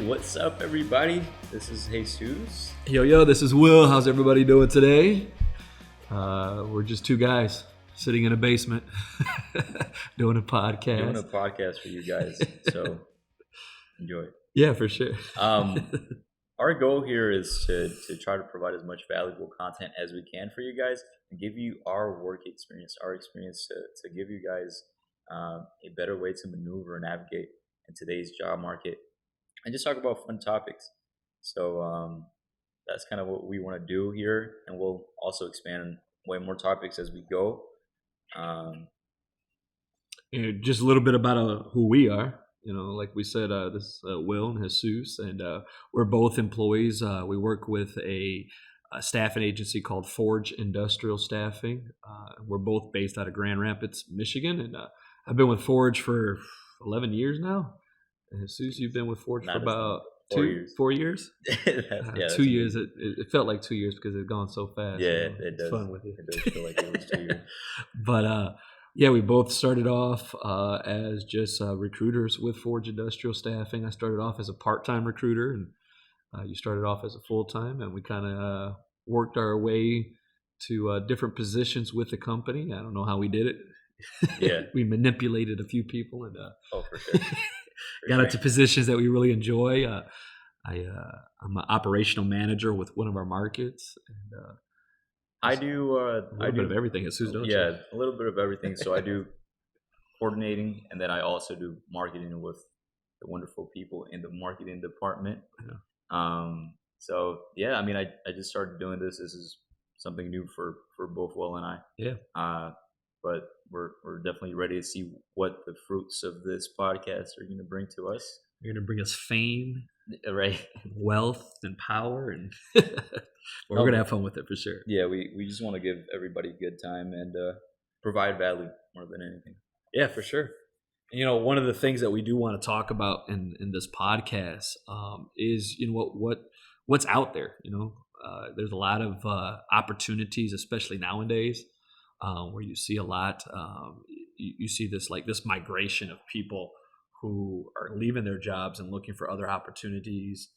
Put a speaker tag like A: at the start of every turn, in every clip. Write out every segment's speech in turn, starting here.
A: what's up, everybody? This is Jesus.
B: Yo, this is Will. How's everybody doing today? We're just two guys sitting in a basement doing a podcast.
A: Doing a podcast for you guys, so enjoy.
B: Yeah, for sure.
A: Our goal here is to try to provide as much valuable content as we can for you guys and give you our work experience, to give you guys a better way to maneuver and navigate in today's job market and just talk about fun topics. So that's kind of what we want to do here, and we'll also expand way more topics as we go.
B: Just a little bit about who we are. Like we said, this is Will and Jesus, and we're both employees. We work with a staffing agency called Forge Industrial Staffing. We're both based out of Grand Rapids, Michigan, and I've been with Forge for 11 years now. And Jesus, you've been with Forge for about 4 years. 4 years? 2 years. It felt like 2 years because it's gone so fast.
A: Yeah, it does.
B: It's fun with you.
A: It does feel like it was 2 years.
B: But yeah, we both started off as just recruiters with Forge Industrial Staffing. I started off as a part-time recruiter, and you started off as a full-time, and we kind of worked our way to different positions with the company. I don't know how we did it.
A: Yeah.
B: We manipulated a few people and
A: for sure.
B: got into positions that we really enjoy. I'm an operational manager with one of our markets, and
A: I do
B: a little bit of everything.
A: Yeah, a little bit of everything. So I do coordinating, and then I also do marketing with the wonderful people in the marketing department.
B: Yeah.
A: So yeah, I mean, I just started doing this. This is something new for both Will and I.
B: Yeah.
A: But we're definitely ready to see what the fruits of this podcast are going to bring to us.
B: You're going to bring us fame,
A: right?
B: Wealth and power, and we're going to have fun with it for sure.
A: Yeah, we just want to give everybody a good time and provide value more than anything.
B: Yeah, for sure. One of the things that we do want to talk about in this podcast is what's out there. There's a lot of opportunities, especially nowadays. Where you see a lot, you see this migration of people who are leaving their jobs and looking for other opportunities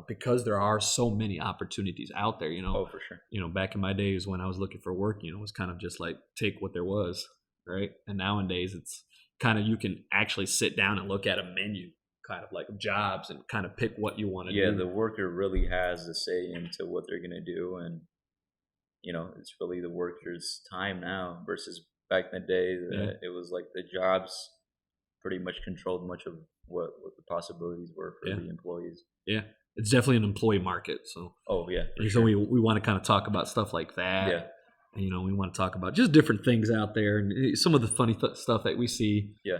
B: because there are so many opportunities out there.
A: Oh, for sure.
B: Back in my days when I was looking for work, it was kind of just like take what there was, right? And nowadays it's kind of you can actually sit down and look at a menu, kind of like jobs, and kind of pick what you want to do.
A: Yeah, the worker really has a say into what they're going to do, and it's really the worker's time now versus back in the day that It was like the jobs pretty much controlled much of what the possibilities were for the employees.
B: Yeah, it's definitely an employee market. So
A: sure.
B: we want to kind of talk about stuff like that.
A: Yeah.
B: And, we want to talk about just different things out there and some of the funny stuff that we see.
A: Yeah.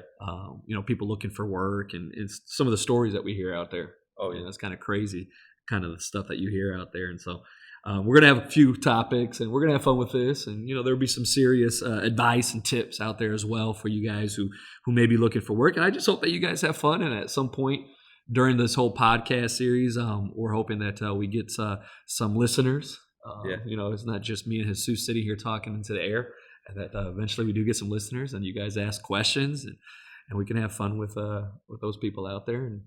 B: People looking for work and it's some of the stories that we hear out there.
A: Oh, yeah.
B: That's kind of crazy, kind of the stuff that you hear out there. And so we're going to have a few topics and we're going to have fun with this. And, there'll be some serious advice and tips out there as well for you guys who may be looking for work. And I just hope that you guys have fun. And at some point during this whole podcast series, we're hoping that we get some listeners. It's not just me and Jesus sitting here talking into the air, and that eventually we do get some listeners and you guys ask questions and we can have fun with those people out there and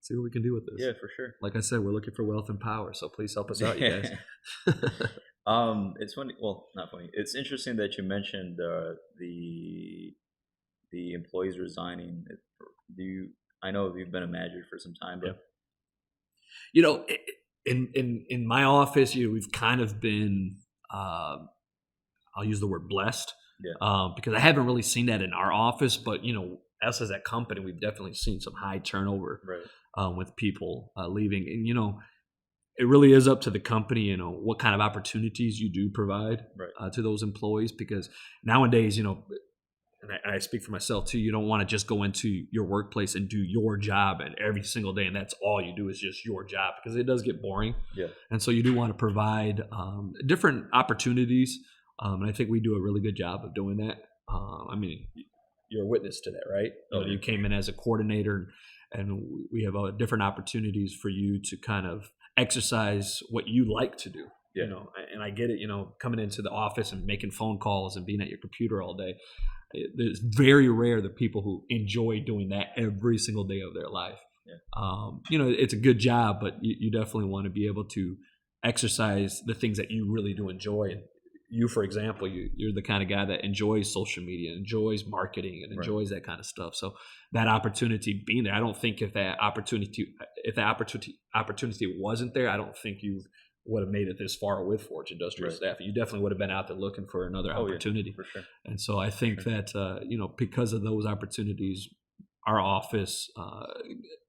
B: see what we can do with this.
A: Yeah, for sure.
B: Like I said, we're looking for wealth and power, so please help us out, you guys.
A: It's funny. Well, not funny. It's interesting that you mentioned the employees resigning. I know you've been a manager for some time, but
B: in my office, we've kind of been, I'll use the word blessed, because I haven't really seen that in our office, but us as a company, we've definitely seen some high turnover.
A: Right.
B: With people leaving. And, it really is up to the company, what kind of opportunities you do provide to those employees. Because nowadays, and I speak for myself too, you don't want to just go into your workplace and do your job and every single day. And that's all you do is just your job, because it does get boring.
A: Yeah.
B: And so you do want to provide different opportunities. And I think we do a really good job of doing that. I mean, you're a witness to that, right? You came in as a coordinator, and we have different opportunities for you to kind of exercise what you like to do.
A: Yeah.
B: And I get it, coming into the office and making phone calls and being at your computer all day. It's very rare the people who enjoy doing that every single day of their life.
A: Yeah.
B: It's a good job, but you definitely want to be able to exercise the things that you really do enjoy. And you, for example, you're the kind of guy that enjoys social media, enjoys marketing, and
A: Right.
B: enjoys that kind of stuff. So that opportunity being there, I don't think if that opportunity wasn't there, I don't think you would have made it this far with Forge Industrial
A: Right.
B: Staffing. You definitely would have been out there looking for another
A: Oh yeah,
B: opportunity.
A: for sure.
B: And so I
A: For
B: think
A: sure.
B: that because of those opportunities, our office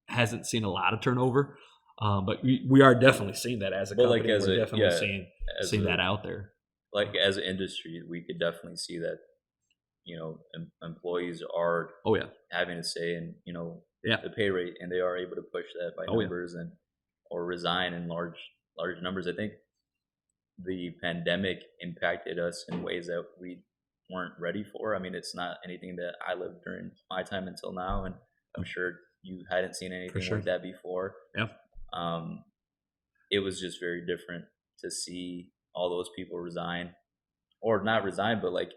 B: hasn't seen a lot of turnover, but we are definitely seeing that as a
A: But like
B: company.
A: as
B: We're
A: a
B: definitely
A: yeah, as
B: seeing
A: a
B: that out there.
A: like as an industry, we could definitely see that employees are
B: Oh yeah,
A: having a say in
B: yeah,
A: the pay rate, and they are able to push that by
B: oh yeah,
A: numbers and or resign in large numbers. I think the pandemic impacted us in ways that we weren't ready for. I mean, it's not anything that I lived during my time until now, and I'm sure you hadn't seen
B: for
A: anything
B: sure.
A: like that before.
B: Yeah,
A: Um, it was just very different to see all those people resign, or not resign, but like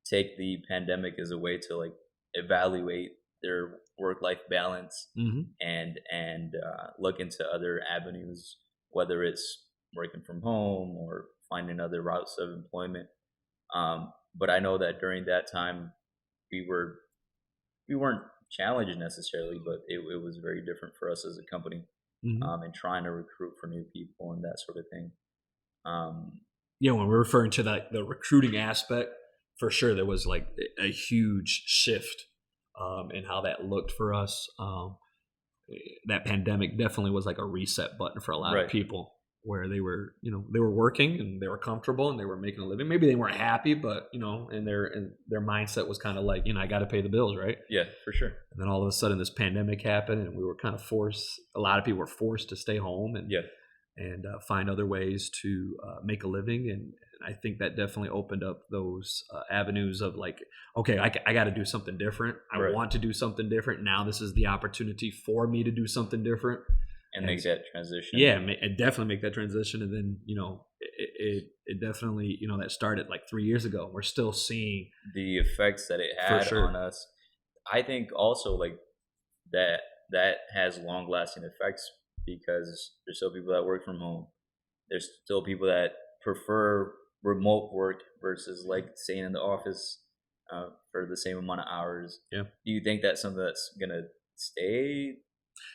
A: take the pandemic as a way to like evaluate their work life balance
B: hmm,
A: and look into other avenues, whether it's working from home or finding other routes of employment. But I know that during that time, we were we weren't challenged necessarily, but it was very different for us as a company,
B: hmm.
A: and trying to recruit for new people and that sort of thing. Um,
B: Yeah, when we're referring to the recruiting aspect, for sure there was like a huge shift in how that looked for us. That pandemic definitely was like a reset button for a lot of
A: right.
B: people where they were working and they were comfortable and they were making a living. Maybe they weren't happy, but and their mindset was kind of like, I got to pay the bills, right?
A: Yeah, for sure.
B: And then all of a sudden this pandemic happened and we were kind of forced, a lot of people were forced to stay home
A: Yeah,
B: and find other ways to make a living. And I think that definitely opened up those avenues of like, okay, I got to do something different. I
A: right.
B: want to do something different. Now this is the opportunity for me to do something different.
A: And
B: And
A: make that transition.
B: yeah, and definitely make that transition. And then, it definitely, that started like 3 years ago. We're still seeing
A: The effects that it
B: for
A: had on
B: sure.
A: us, I think also like that that has long lasting effects because there's still people that work from home. There's still people that prefer remote work versus like staying in the office for the same amount of hours.
B: Yeah.
A: Do you think that's something that's gonna stay?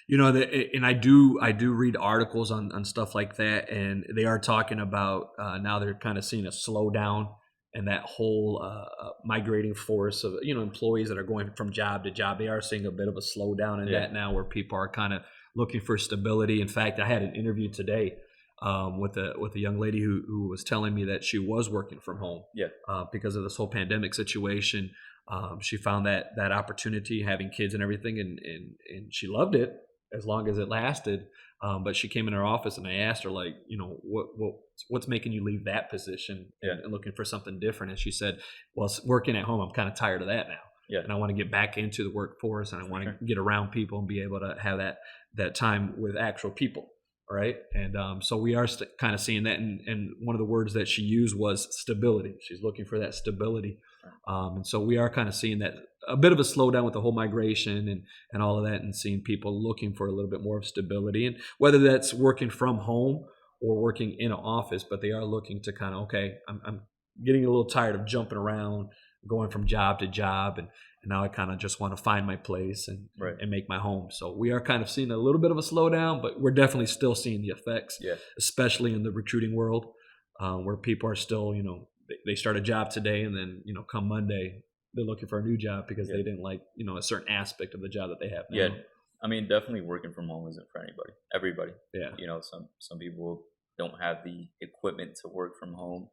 B: And I do read articles on stuff like that, and they are talking about now they're kind of seeing a slowdown and that whole migrating force of employees that are going from job to job. They are seeing a bit of a slowdown in
A: Yeah,
B: that now, where people are kind of looking for stability. In fact, I had an interview today with a young lady who was telling me that she was working from home
A: yeah,
B: because of this whole pandemic situation. She found that opportunity, having kids and everything, and she loved it as long as it lasted. But she came in our office and I asked her, like, what's making you leave that position
A: yeah,
B: and looking for something different? And she said, well, working at home, I'm kind of tired of that now.
A: yeah,
B: And I want to get back into the workforce and I
A: for
B: want
A: sure.
B: to get around people and be able to have that time with actual people. Right. And so we are kind of seeing that. And one of the words that she used was stability. She's looking for that stability. And so we are kind of seeing that a bit of a slowdown with the whole migration and all of that, and seeing people looking for a little bit more of stability, and whether that's working from home or working in an office, but they are looking to kind of, okay, I'm getting a little tired of jumping around, going from job to job, and now I kind of just want to find my place
A: Right.
B: and make my home. So we are kind of seeing a little bit of a slowdown, but we're definitely still seeing the effects,
A: Yeah,
B: especially in the recruiting world, where people are still, they start a job today and then, come Monday, they're looking for a new job because
A: yeah,
B: they didn't like, a certain aspect of the job that they have
A: yeah.
B: now.
A: I mean, definitely working from home isn't for anybody. Everybody.
B: Yeah.
A: Some people don't have the equipment to work from home.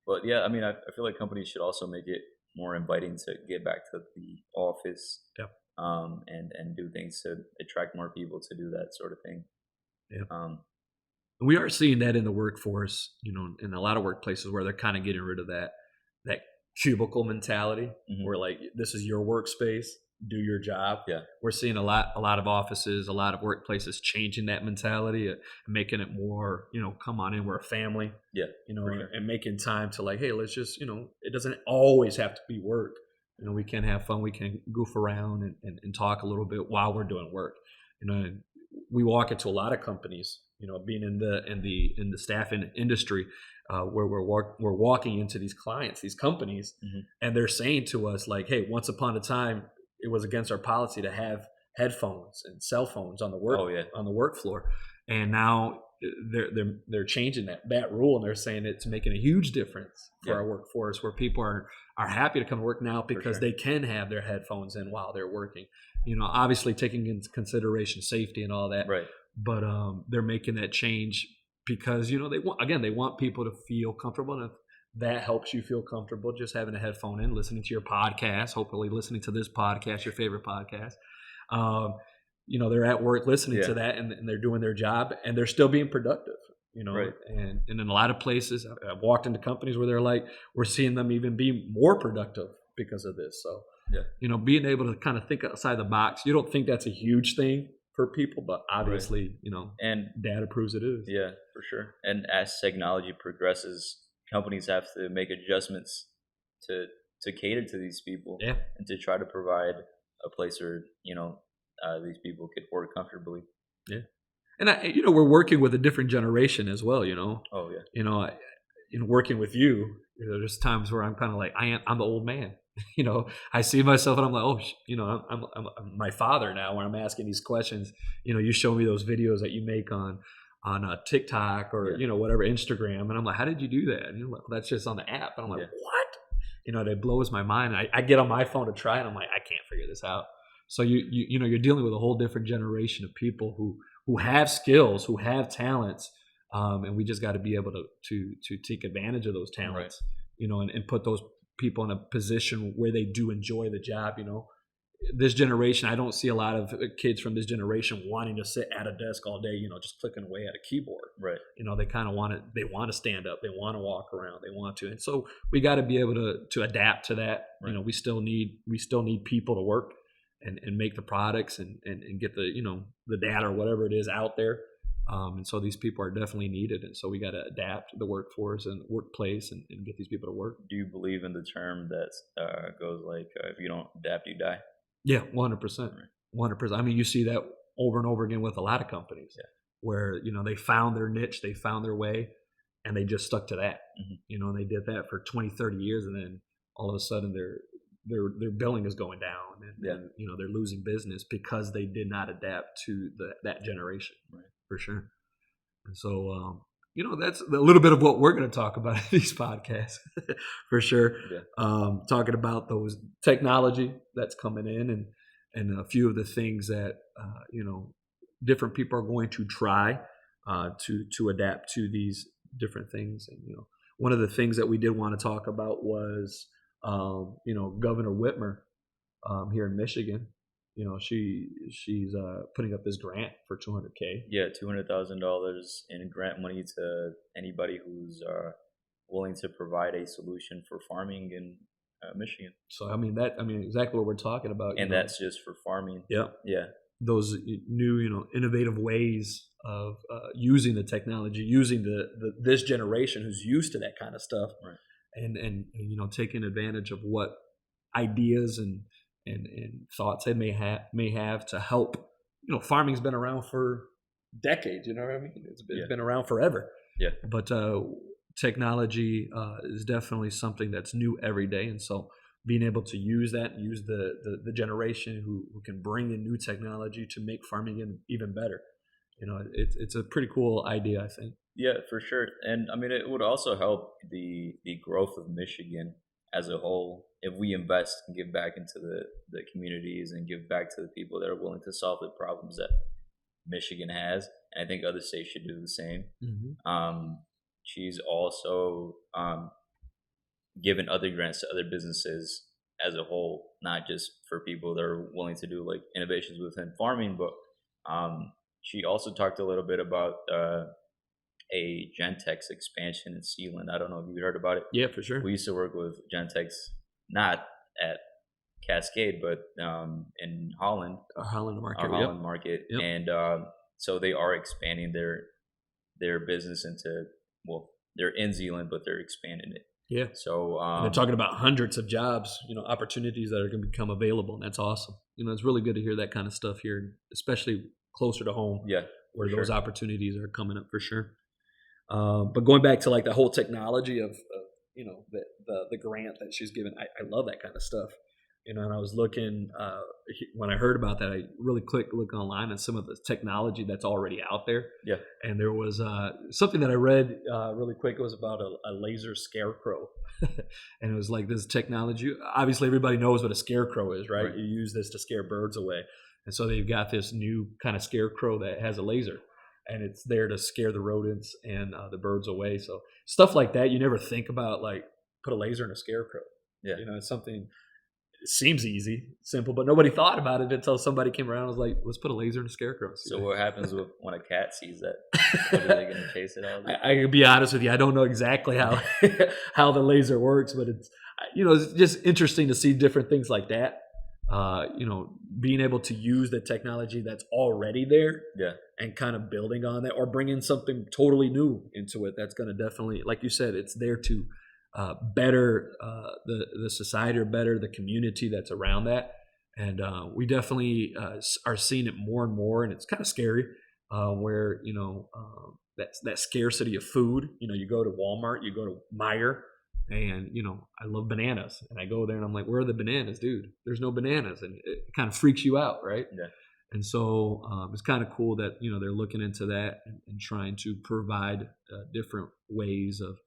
A: But yeah, I mean, I feel like companies should also make it more inviting to get back to the office,
B: Yeah.
A: and do things to attract more people to do that sort of thing.
B: Yeah.
A: Um,
B: We are seeing that in the workforce, in a lot of workplaces where they're kind of getting rid of that cubicle mentality,
A: mhm.
B: where like this is your workspace, do your job.
A: Yeah,
B: We're seeing a lot of offices, a lot of workplaces changing that mentality, making it more, come on in, we're a family,
A: yeah, for sure.
B: and making time to like, hey, let's just, it doesn't always have to be work. You know, we can have fun. We can goof around and talk a little bit while we're doing work. You know, and we walk into a lot of companies. You know, being in the staffing industry, where we're walking into these clients, these companies, and they're saying to us like, "Hey, once upon a time, it was against our policy to have headphones and cell phones on the on the work floor, and now they're changing that rule, and they're saying it's making a huge difference for our workforce, where people are happy to come to work now because they can have their headphones in while they're working. You know, obviously taking into consideration safety and all that,
A: Right.
B: but they're making that change because, you know, they want people to feel comfortable, and if that helps you feel comfortable, just having a headphone in, listening to your podcast, hopefully listening to this podcast, your favorite podcast. You know, they're at work listening to that, and they're doing their job, and they're still being productive. You know, and in a lot of places, I've walked into companies where they're like, we're seeing them even be more productive because of this. So, you know, being able to kind of think outside the box, you don't think that's a huge thing for people, but obviously, you know, and data proves it is.
A: Yeah, for sure. And as technology progresses, companies have to make adjustments to cater to these people, and to try to provide a place where, you know, these people could work comfortably.
B: Yeah. And you know, we're working with a different generation as well, you know.
A: Oh yeah.
B: You know, in working with you, there's times where I'm kind of like, I'm the old man. You know, I see myself and I'm like, oh, you know, I'm my father now, where I'm asking these questions. You know, you show me those videos that you make on TikTok or you know, whatever, Instagram, and I'm like, how did you do that? And you're like, well, that's just on the app. And I'm like, what? You know, that blows my mind. I get on my phone to try, and I'm like, I can't figure this out. So you know, you're dealing with a whole different generation of people who have skills, who have talents, and we just got to be able to take advantage of those talents, you know, and put those people in a position where they do enjoy the job. You know, this generation, I don't see a lot of kids from this generation wanting to sit at a desk all day, you know, just clicking away at a keyboard. Right. You know, they kind of they want to stand up, they want to walk around, they want to, and so we got to be able to adapt to that. Right. You know, we still need people to work and make the products and get the, you know, the data or whatever it is out there. And so these people are definitely needed. And so we got to adapt the workforce and workplace and get these people to work.
A: Do you believe in the term that goes like, if you don't adapt, you die?
B: Yeah, 100%. 100%. I mean, you see that over and over again with a lot of companies where, you know, they found their niche, they found their way, and they just stuck to that. You know, and they did that for 20, 30 years. And then all of a sudden their billing is going down, and you know, they're losing business because they did not adapt to that generation. Right. For sure. And so you know, that's a little bit of what we're going to talk about in these podcasts. For sure. Talking about those technology that's coming in, and a few of the things that you know, different people are going to try to adapt to these different things. And you know, one of the things that we did want to talk about was you know, Governor Whitmer here in Michigan. You know, she's putting up this grant for $200K.
A: Yeah, $200,000 in grant money to anybody who's willing to provide a solution for farming in Michigan.
B: So I mean exactly what we're talking about.
A: And that's just for farming. Yeah.
B: Those new, you know, innovative ways of using the technology, using this generation who's used to that kind of stuff. Right. And you know, taking advantage of what ideas and thoughts they may have to help. You know, farming's been around for decades. You know what I mean? It's been around forever. Yeah. But technology is definitely something that's new every day, and so being able to use the generation who can bring in new technology to make farming even better. You know, it's a pretty cool idea, I think.
A: Yeah, for sure. And I mean, it would also help the growth of Michigan as a whole if we invest and give back into the communities and give back to the people that are willing to solve the problems that Michigan has. And I think other states should do the same. She's also given other grants to other businesses as a whole, not just for people that are willing to do like innovations within farming, but she also talked a little bit about a Gentex expansion in Sealand. I don't know if you heard about it.
B: Yeah, for sure.
A: We used to work with Gentex, not at Cascade, but in Holland.
B: Our Holland market.
A: Our Holland market. Yep. And so they are expanding their business into, well, they're in Zealand, but they're expanding it.
B: Yeah.
A: So
B: And they're talking about hundreds of jobs, opportunities that are going to become available, and that's awesome. It's really good to hear that kind of stuff here, especially closer to home,
A: yeah,
B: where
A: for
B: those
A: sure.
B: opportunities are coming up for sure. But going back to like the whole technology of the grant that she's given, I love that kind of stuff. And I was looking when I heard about that, I really look online at some of the technology that's already out there.
A: Yeah.
B: And there was something that I read really quick. It was about a laser scarecrow, and it was like this technology. Obviously, everybody knows what a scarecrow is, right?
A: Right.
B: You use this to scare birds away, and so they've got this new kind of scarecrow that has a laser, and it's there to scare the rodents and the birds away. So stuff like that, you never think about, like put a laser in a scarecrow.
A: Yeah.
B: It's something. It seems easy, simple, but nobody thought about it until somebody came around and was like, let's put a laser in a scarecrow.
A: So what happens when a cat sees that? What, are they going to chase it out?
B: I can be honest with you, I don't know exactly how how the laser works, but it's just interesting to see different things like that. Being able to use the technology that's already there,
A: Yeah.
B: and kind of building on that, or bringing something totally new into it. That's going to definitely, like you said, it's there to better the society, or better the community that's around that. And we definitely are seeing it more and more, and it's kind of scary where that scarcity of food. You go to Walmart, you go to Meijer, and I love bananas, and I go there and I'm like, where are the bananas, dude? There's no bananas, and it kind of freaks you out, right?
A: Yeah.
B: And so it's kind of cool that they're looking into that, and trying to provide different ways of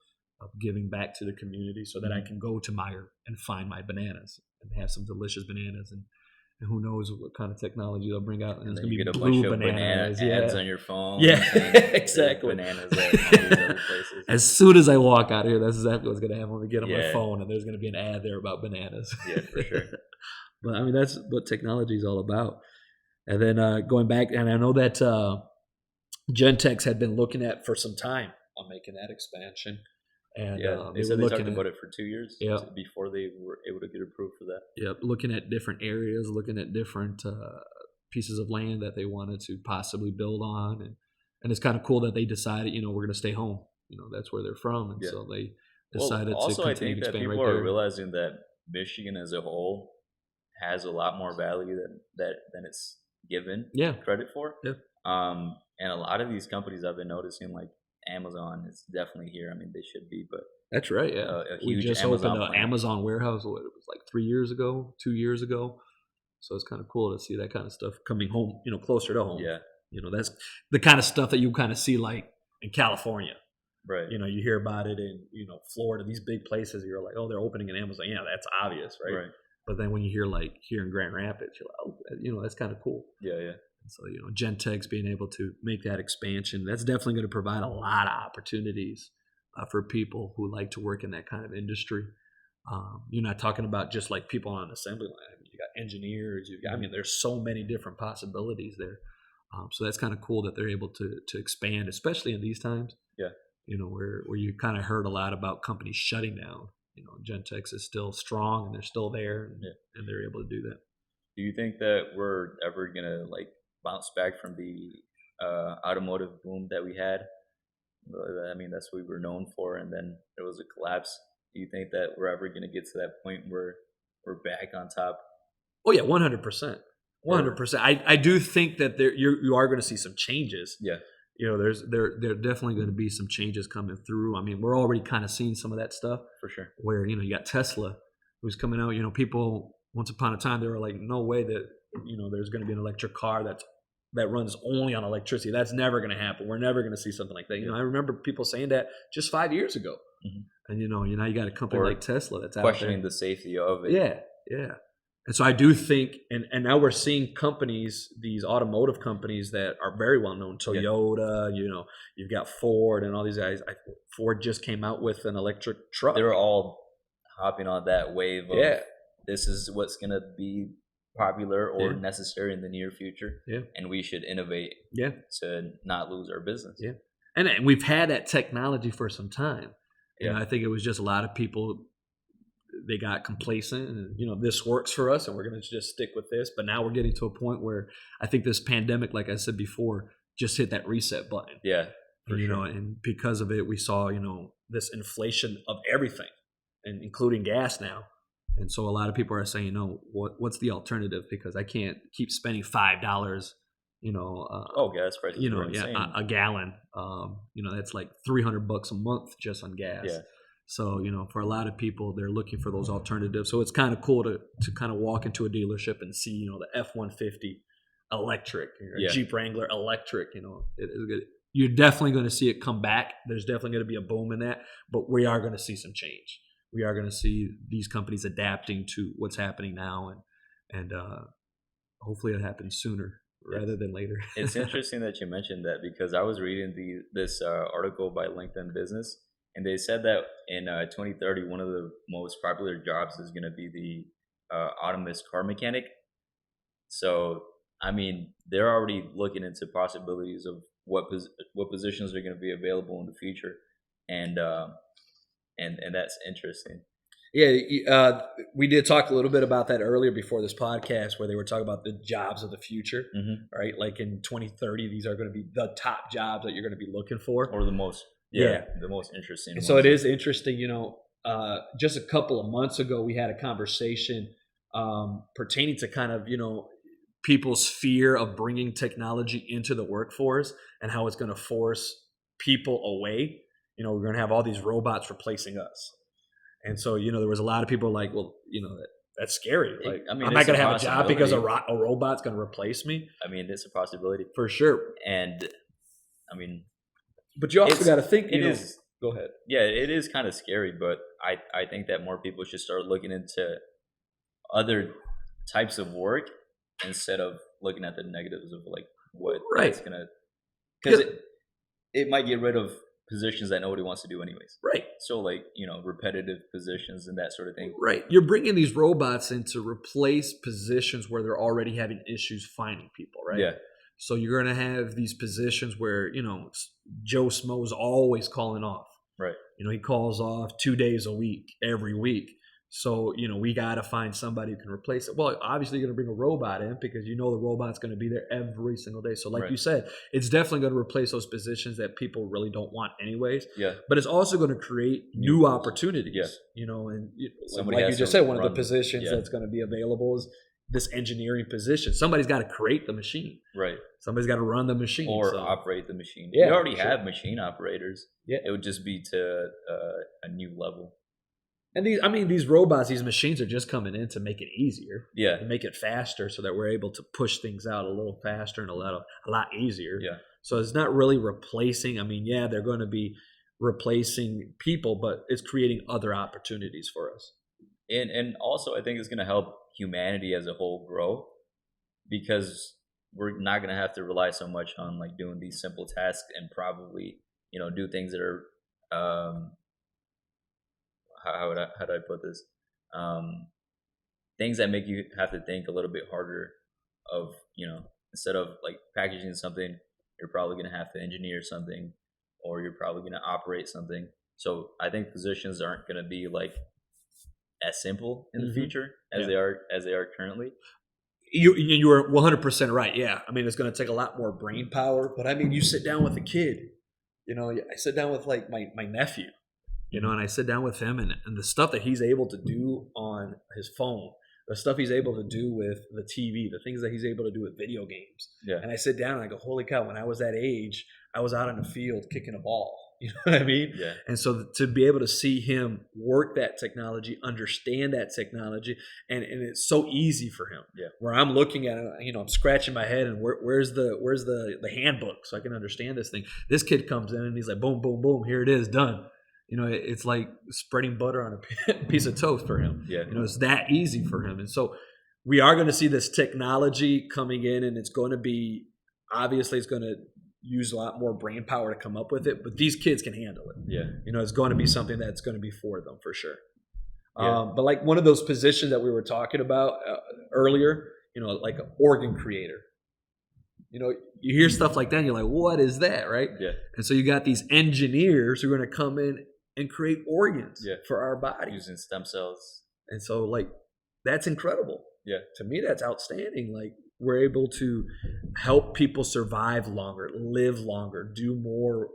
B: giving back to the community, so that I can go to Meijer and find my bananas and have some delicious bananas. And who knows what kind of technology they'll bring out. And it's going to be
A: get a
B: blue
A: bunch of
B: bananas.
A: banana ads on your phone.
B: Yeah, exactly.
A: Bananas at all these other places.
B: As soon as I walk out of here, that's exactly what's going to happen when we get on my
A: Yeah.
B: phone, and there's going to be an ad there about bananas.
A: Yeah, for sure.
B: But I mean, that's what technology is all about. And then going back, and I know that Gentex had been looking at for some time on making that expansion. And
A: yeah, they said they talked about it for 2 years before they were able to get approved for that.
B: Yep, looking at different areas, looking at different pieces of land that they wanted to possibly build on. And it's kind of cool that they decided, we're going to stay home. That's where they're from. And so they decided
A: also,
B: to
A: I
B: continue
A: think
B: to
A: that
B: expand
A: people
B: right
A: are
B: there.
A: realizing that Michigan as a whole has a lot more value than it's given credit for.
B: Yeah.
A: And a lot of these companies I've been noticing, like Amazon, is definitely here. I mean, they should be, but
B: that's right. Yeah,
A: a
B: we
A: huge
B: just
A: Amazon
B: opened an
A: plant.
B: Amazon warehouse. What, it was like 2 years ago. So it's kind of cool to see that kind of stuff coming home, closer to home.
A: Yeah.
B: That's the kind of stuff that you kind of see like in California.
A: Right.
B: You hear about it in, Florida, these big places. You're like, oh, they're opening an Amazon. Yeah, that's obvious, right?
A: Right.
B: But then when you hear like here in Grand Rapids, you're like, oh, that's kind of cool.
A: Yeah, yeah.
B: So, Gentex being able to make that expansion, that's definitely going to provide a lot of opportunities for people who like to work in that kind of industry. You're not talking about just like people on an assembly line. You got engineers. There's so many different possibilities there. So that's kind of cool that they're able to expand, especially in these times.
A: Yeah.
B: Where you kind of heard a lot about companies shutting down. Gentex is still strong, and they're still there, and they're able to do that.
A: Do you think that we're ever gonna like bounce back from the automotive boom that we had? I mean, that's what we were known for, and then there was a collapse. Do you think that we're ever gonna get to that point where we're back on top?
B: Oh yeah, 100%. 100%. I do think that you are going to see some changes.
A: Yeah.
B: There definitely going to be some changes coming through. I mean, we're already kind of seeing some of that stuff.
A: For sure.
B: Where, you got Tesla who's coming out. People, once upon a time, they were like, no way that, there's going to be an electric car that runs only on electricity. That's never going to happen. We're never going to see something like that. I remember people saying that just 5 years ago. Mm-hmm. And, now you got a company like Tesla that's out there
A: questioning the safety of it.
B: Yeah, yeah. And so I do think, and now we're seeing companies, these automotive companies that are very well known, Toyota, you've got Ford and all these guys. Ford just came out with an electric truck.
A: They're all hopping on that wave of this is what's going to be popular or necessary in the near future. Yeah. And we should innovate to not lose our business.
B: Yeah. And we've had that technology for some time.
A: Yeah.
B: I think it was just a lot of people, they got complacent and, this works for us and we're going to just stick with this. But now we're getting to a point where I think this pandemic, like I said before, just hit that reset button.
A: Yeah.
B: And, and because of it, we saw, this inflation of everything. and including gas now. And so a lot of people are saying, no, what's the alternative? Because I can't keep spending $5,
A: Gas prices were
B: yeah,
A: insane.
B: a gallon. That's like $300 a month just on gas.
A: Yeah.
B: So, for a lot of people, they're looking for those alternatives. So it's kind of cool to kind of walk into a dealership and see, the F-150 electric, or
A: Yeah.
B: Jeep Wrangler electric. You're definitely going to see it come back. There's definitely going to be a boom in that, but we are going to see some change. We are going to see these companies adapting to what's happening now, and hopefully it happens sooner rather than later.
A: It's interesting that you mentioned that, because I was reading this article by LinkedIn Business, and they said that in 2030, one of the most popular jobs is going to be the autonomous car mechanic. So, I mean, they're already looking into possibilities of what positions are going to be available in the future, and that's interesting.
B: Yeah, we did talk a little bit about that earlier before this podcast, where they were talking about the jobs of the future, right? Like in 2030, these are going to be the top jobs that you're going to be looking for,
A: or the most, the most interesting.
B: And so it is interesting. Just a couple of months ago, we had a conversation pertaining to kind of people's fear of bringing technology into the workforce and how it's going to force people away. We're going to have all these robots replacing us. And so, there was a lot of people like, well, that's scary. Like, I'm not going to have a job because a robot's going to replace me.
A: I mean, it's a possibility.
B: For sure.
A: And, I mean...
B: But you also got to think,
A: go ahead. Yeah, it is kind of scary, but I think that more people should start looking into other types of work instead of looking at the negatives of, like, what it's going to... Because it might get rid of positions that nobody wants to do anyways.
B: Right.
A: So, like, repetitive positions and that sort of thing.
B: Right. You're bringing these robots in to replace positions where they're already having issues finding people, right?
A: Yeah.
B: So you're going to have these positions where, Joe Smo's always calling off.
A: Right.
B: He calls off 2 days a week, every week. So, we got to find somebody who can replace it. Well, obviously you're going to bring a robot in because the robot's going to be there every single day. So like you said, it's definitely going to replace those positions that people really don't want anyways.
A: Yeah.
B: But it's also going to create new opportunities.
A: Yeah.
B: And
A: somebody
B: like you just said, one of the positions
A: yeah.
B: that's going to be available is this engineering position. Somebody's got to create the machine.
A: Right.
B: Somebody's got to run the machine.
A: Or operate the machine.
B: Yeah,
A: we already have machine operators.
B: Yeah.
A: It would just be to a new level.
B: And these robots, these machines are just coming in to make it easier.
A: Yeah.
B: To make it faster so that we're able to push things out a little faster and a lot easier.
A: Yeah.
B: So it's not really replacing. They're going to be replacing people, but it's creating other opportunities for us.
A: And also I think it's going to help humanity as a whole grow, because we're not going to have to rely so much on like doing these simple tasks and probably, do things that are, how do I put this? Things that make you have to think a little bit harder of, instead of like packaging something, you're probably going to have to engineer something, or you're probably going to operate something. So I think positions aren't going to be like as simple in the future as they are currently.
B: You were 100% right. Yeah. It's going to take a lot more brain power, but you sit down with a kid, I sit down with like my nephew, and I sit down with him and the stuff that he's able to do on his phone, the stuff he's able to do with the TV, the things that he's able to do with video games.
A: Yeah.
B: And I sit down and I go, holy cow, when I was that age, I was out in the field kicking a ball. You know what I mean?
A: Yeah.
B: And so to be able to see him work that technology, understand that technology, and it's so easy for him.
A: Yeah.
B: Where I'm looking at it, I'm scratching my head and where's the handbook so I can understand this thing. This kid comes in and he's like, boom, boom, boom, here it is, done. It's like spreading butter on a piece of toast for him.
A: Yeah.
B: It's that easy for him. And so we are going to see this technology coming in, and it's going to be, obviously it's going to use a lot more brain power to come up with it, but these kids can handle it.
A: Yeah.
B: It's going to be something that's going to be for them for sure.
A: Yeah.
B: But like one of those positions that we were talking about earlier, like an organ creator. You hear stuff like that and you're like, what is that, right?
A: Yeah.
B: And so you got these engineers who are going to come in and create organs for our bodies.
A: Using stem cells.
B: And so like, that's incredible.
A: Yeah.
B: To me, that's outstanding. Like, we're able to help people survive longer, live longer, do more,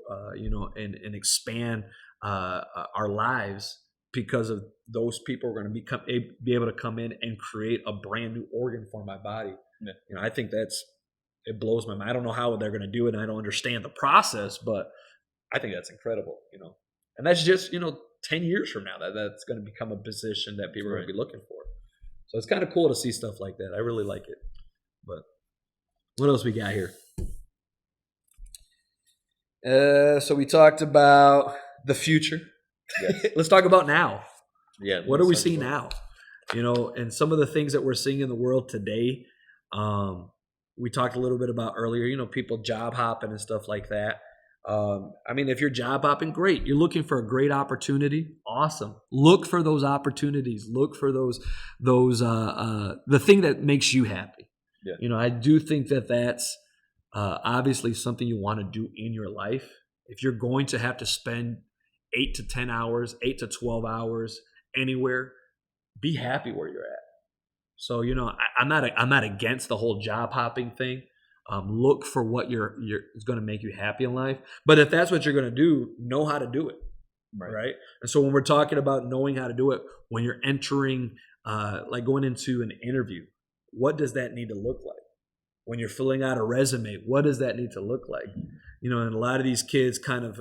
B: and expand our lives because of those people are going to be able to come in and create a brand new organ for my body.
A: Yeah.
B: I think it blows my mind. I don't know how they're going to do it, and I don't understand the process, but I think that's incredible. And that's just 10 years from now that's going to become a position that people are going to be looking for. So it's kind of cool to see stuff like that. I really like it. But what else we got here? So we talked about the future. Yes. Let's talk about now.
A: Yeah.
B: What do we see now? And some of the things that we're seeing in the world today. We talked a little bit about earlier, people job hopping and stuff like that. If you're job hopping, great. You're looking for a great opportunity. Awesome. Look for those opportunities. Look for those the thing that makes you happy. Yeah. I do think that's obviously something you want to do in your life. If you're going to have to spend 8 to 10 hours, 8 to 12 hours anywhere, be happy where you're at. So, I'm not against the whole job hopping thing. Look for what is going to make you happy in life. But if that's what you're going to do, know how to do it. Right. And so when we're talking about knowing how to do it, when you're entering, like going into an interview, what does that need to look like? When you're filling out a resume, what does that need to look like? And a lot of these kids kind of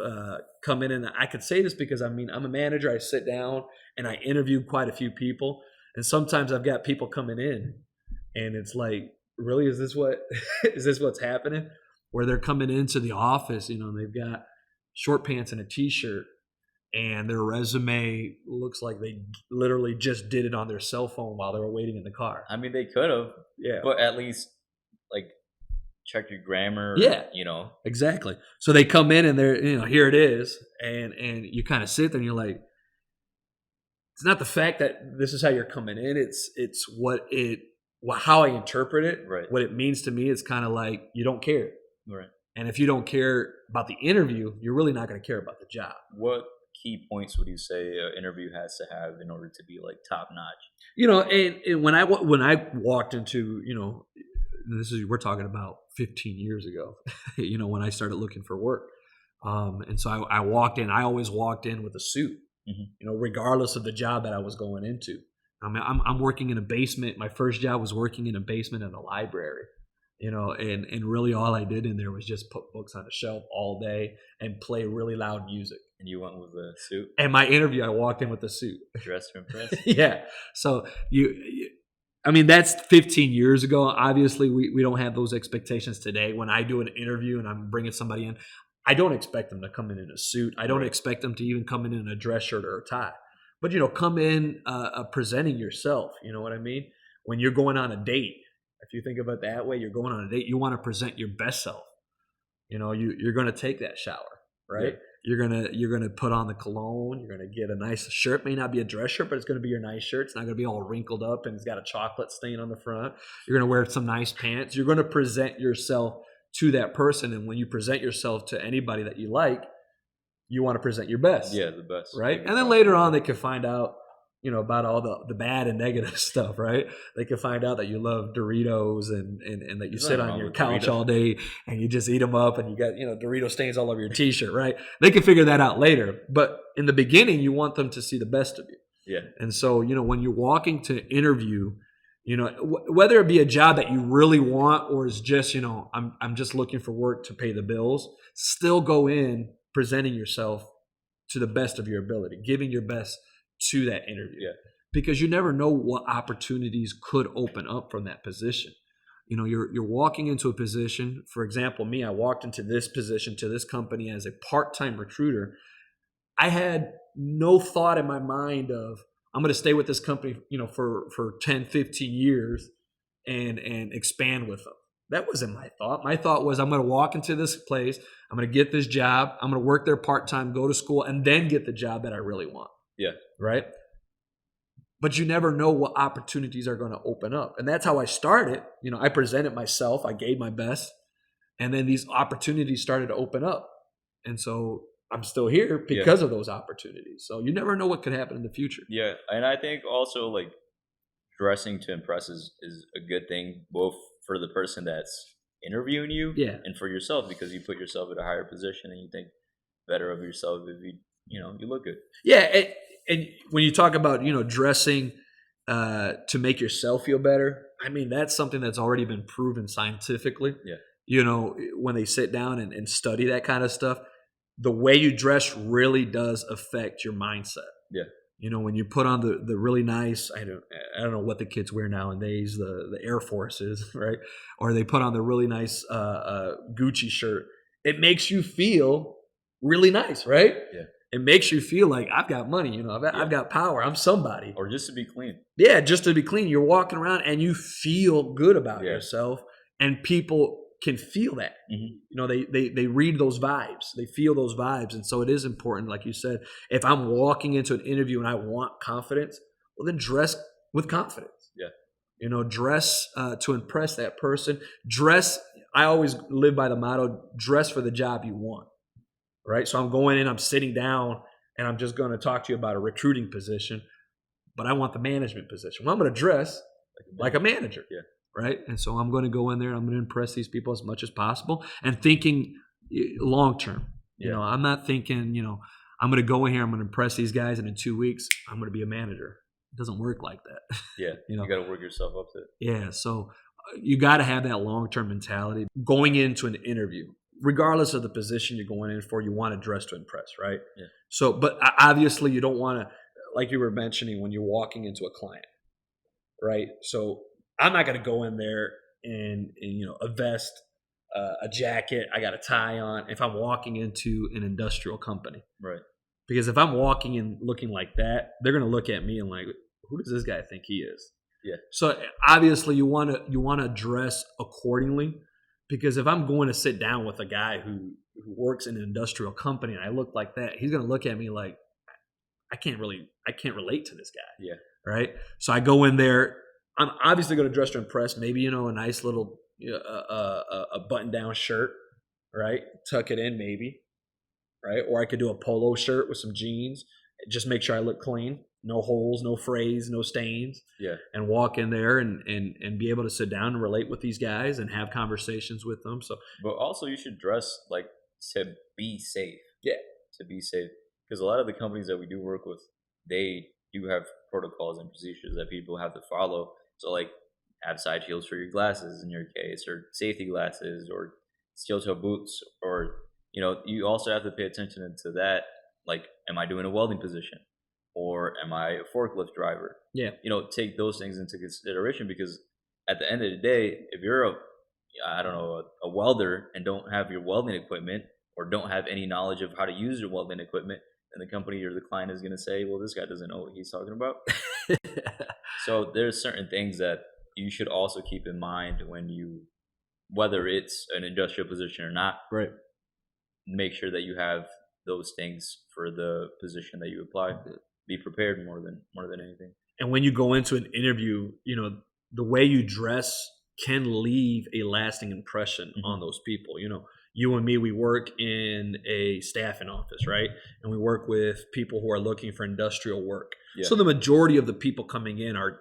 B: come in, and I could say this because I'm a manager. I sit down and I interview quite a few people. And sometimes I've got people coming in and it's like, really, is this what's happening? Where they're coming into the office, and they've got short pants and a t-shirt, and their resume looks like they literally just did it on their cell phone while they were waiting in the car.
A: They could have, but at least check your grammar.
B: Yeah, exactly. So they come in and they're, here it is, and you kind of sit there and you're like, it's not the fact that this is how you're coming in. It's how I interpret it.
A: Right.
B: What it means to me is kind of like you don't care.
A: Right.
B: And if you don't care about the interview, you're really not going to care about the job.
A: What key points would you say an interview has to have in order to be top notch?
B: And when I walked into, we're talking about 15 years ago, when I started looking for work. And so I walked in. I always walked in with a suit. Mm-hmm. Regardless of the job that I was going into. I'm working in a basement. My first job was working in a basement in a library, and really all I did in there was just put books on a shelf all day and play really loud music.
A: And you went with a suit?
B: And my interview, I walked in with a suit.
A: Dressed to impress?
B: Yeah. So that's 15 years ago. Obviously, we don't have those expectations today. When I do an interview and I'm bringing somebody in, I don't expect them to come in a suit. I don't expect them to even come in a dress shirt or a tie. But, come in presenting yourself. You know what I mean? When you're going on a date, if you think of it that way, you're going on a date, you want to present your best self. You're going to take that shower, right? Yeah. You're gonna put on the cologne. You're going to get a nice shirt. It may not be a dress shirt, but it's going to be your nice shirt. It's not going to be all wrinkled up and it's got a chocolate stain on the front. You're going to wear some nice pants. You're going to present yourself to that person. And when you present yourself to anybody that you like, you want to present your best.
A: Yeah, the best.
B: Right? And then later on, they can find out, about all the bad and negative stuff, right? They can find out that you love Doritos and that you sit on your couch all day and you just eat them up and you got, Dorito stains all over your t-shirt, right? They can figure that out later. But in the beginning, you want them to see the best of you.
A: Yeah.
B: And so, when you're walking to interview, whether it be a job that you really want or is just, I'm just looking for work to pay the bills, still go in presenting yourself to the best of your ability, giving your best to that interview.
A: Yeah.
B: Because you never know what opportunities could open up from that position. You're walking into a position. For example, me, I walked into this position to this company as a part-time recruiter. I had no thought in my mind of I'm going to stay with this company, for 10, 15 years and expand with them. That wasn't my thought. My thought was I'm going to walk into this place. I'm going to get this job. I'm going to work there part-time, go to school, and then get the job that I really want.
A: Yeah.
B: Right? But you never know what opportunities are going to open up. And that's how I started. I presented myself. I gave my best. And then these opportunities started to open up. And so I'm still here because of those opportunities. So you never know what could happen in the future.
A: Yeah. And I think also dressing to impress is a good thing, both for the person that's interviewing you and for yourself, because you put yourself at a higher position and you think better of yourself if you look good.
B: Yeah. And when you talk about, dressing to make yourself feel better, I mean, that's something that's already been proven scientifically.
A: Yeah.
B: When they sit down and study that kind of stuff, the way you dress really does affect your mindset.
A: Yeah.
B: When you put on the really nice, I don't know what the kids wear nowadays, the Air Forces, right? Or they put on the really nice Gucci shirt. It makes you feel really nice, right?
A: Yeah.
B: It makes you feel like I've got money, I've got power, I'm somebody.
A: Or just to be clean.
B: Yeah, just to be clean. You're walking around and you feel good about yourself, and people can feel that. They read those vibes, they feel those vibes, and so it is important, like you said. If I'm walking into an interview and I want confidence, well, then dress with confidence.
A: Yeah.
B: Dress to impress that person. Dress. I always live by the motto: dress for the job you want. Right. So I'm going in, I'm sitting down, and I'm just going to talk to you about a recruiting position, but I want the management position. Well, I'm going to dress like a manager.
A: Yeah.
B: Right. And so I'm going to go in there and I'm going to impress these people as much as possible, and thinking long term. I'm not thinking, I'm going to go in here, I'm going to impress these guys, and in 2 weeks, I'm going to be a manager. It doesn't work like that.
A: Yeah. You got to work yourself up to it.
B: Yeah. So you got to have that long term mentality going into an interview. Regardless of the position you're going in for, you want to dress to impress, right?
A: Yeah.
B: So, but obviously you don't want to, like you were mentioning, when you're walking into a client, right? So I'm not going to go in there and a vest, a jacket, I got a tie on if I'm walking into an industrial company.
A: Right.
B: Because if I'm walking in looking like that, they're going to look at me and like, who does this guy think he is?
A: Yeah.
B: So obviously you want to dress accordingly. Because if I'm going to sit down with a guy who works in an industrial company and I look like that, he's going to look at me like, I can't relate to this guy.
A: Yeah.
B: Right. So I go in there. I'm obviously going to dress to impress. Maybe, a nice little a button down shirt, right? Tuck it in, maybe. Right. Or I could do a polo shirt with some jeans. Just make sure I look clean. No holes, no frays, no stains.
A: Yeah.
B: And walk in there and be able to sit down and relate with these guys and have conversations with them. So,
A: but also you should dress like to be safe.
B: Yeah.
A: To be safe. Because a lot of the companies that we do work with, they do have protocols and procedures that people have to follow. So like have side shields for your glasses in your case, or safety glasses, or steel toe boots, or you also have to pay attention to that. Like, am I doing a welding position? Or am I a forklift driver?
B: Yeah.
A: Take those things into consideration, because at the end of the day, if you're a welder and don't have your welding equipment, or don't have any knowledge of how to use your welding equipment, then the company or the client is going to say, well, this guy doesn't know what he's talking about. So there's certain things that you should also keep in mind whether it's an industrial position or not.
B: Right.
A: Make sure that you have those things for the position that you apply. Be prepared more than anything.
B: And when you go into an interview, the way you dress can leave a lasting impression on those people. You and me, we work in a staffing office, right? And we work with people who are looking for industrial work. Yeah. So the majority of the people coming in are,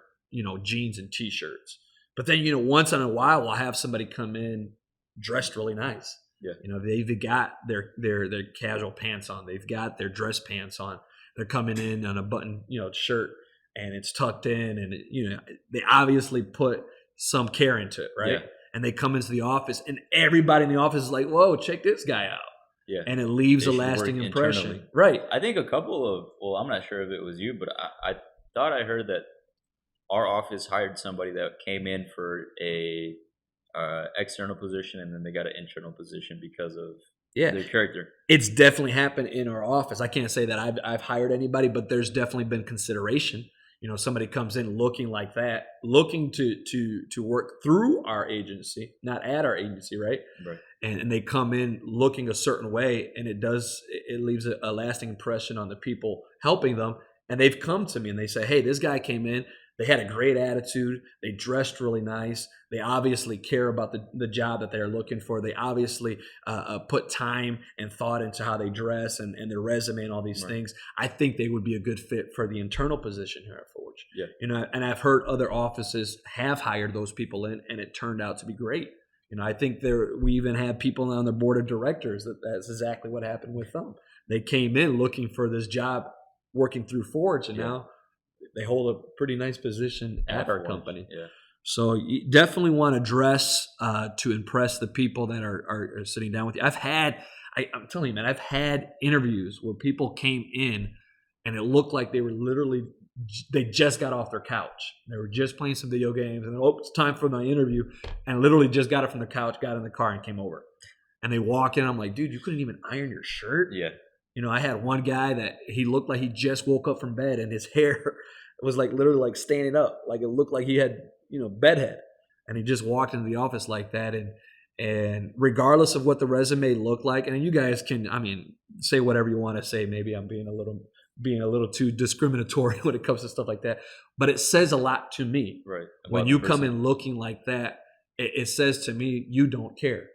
B: jeans and t-shirts. But then, once in a while, we'll have somebody come in dressed really nice.
A: Yeah.
B: They've got their casual pants on. They've got their dress pants on. They're coming in on a button, shirt, and it's tucked in, and they obviously put some care into it, right? Yeah. And they come into the office, and everybody in the office is like, "Whoa, check this guy out!"
A: Yeah,
B: and it leaves a lasting impression, internally. Right?
A: I think a couple of I'm not sure if it was you, but I thought I heard that our office hired somebody that came in for a external position, and then they got an internal position because of their character.
B: It's definitely happened in our office. I can't say that I've hired anybody, but there's definitely been consideration. Somebody comes in looking like that, looking to work through our agency, not at our agency, right?
A: Right.
B: And they come in looking a certain way, and it leaves a lasting impression on the people helping them. And they've come to me and they say, "Hey, this guy came in. They had a great attitude. They dressed really nice. They obviously care about the job that they're looking for. They obviously put time and thought into how they dress and their resume and all these things. I think they would be a good fit for the internal position here at Forge."
A: Yeah.
B: And I've heard other offices have hired those people in, and it turned out to be great. I think we even have people on the board of directors that's exactly what happened with them. They came in looking for this job working through Forge, and
A: Yeah.
B: now they hold a pretty nice position at our
A: Forge,
B: company.
A: Yeah.
B: So you definitely want to dress to impress the people that are sitting down with you. I'm telling you, man, I've had interviews where people came in and it looked like they were literally, they just got off their couch. They were just playing some video games and it's time for my interview, and literally just got it from the couch, got in the car and came over. And they walk in, I'm like, dude, you couldn't even iron your shirt?
A: Yeah.
B: You know, I had one guy that he looked like he just woke up from bed and his hair was like literally like standing up. Like it looked like he had, bedhead. And he just walked into the office like that. And regardless of what the resume looked like, and you guys can, say whatever you want to say. Maybe I'm being a little too discriminatory when it comes to stuff like that. But it says a lot to me.
A: Right.
B: When you come in looking like that, it says to me, you don't care.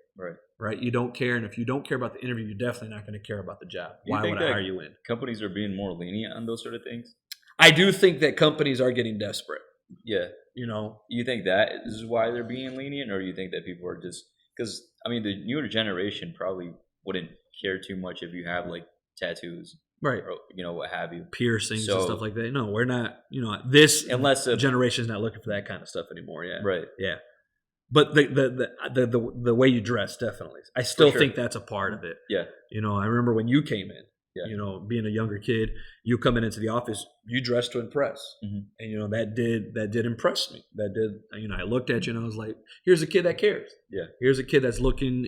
B: Right? You don't care. And if you don't care about the interview, you're definitely not going to care about the job. Why would I hire you in?
A: Companies are being more lenient on those sort of things?
B: I do think that companies are getting desperate.
A: Yeah. You think that is why they're being lenient, or you think that people are just, because the newer generation probably wouldn't care too much if you have like tattoos,
B: right,
A: or what have you,
B: piercings and stuff like that. No, we're not. This
A: unless
B: generation is not looking for that kind of stuff anymore. Yeah,
A: right,
B: yeah. But the way you dress, definitely, I still think that's a part of it.
A: Yeah,
B: I remember when you came in. Yeah. Being a younger kid, you coming into the office, you dressed to impress, and that did impress me. That did, I looked at you and I was like, here's a kid that cares.
A: Yeah,
B: here's a kid that's looking,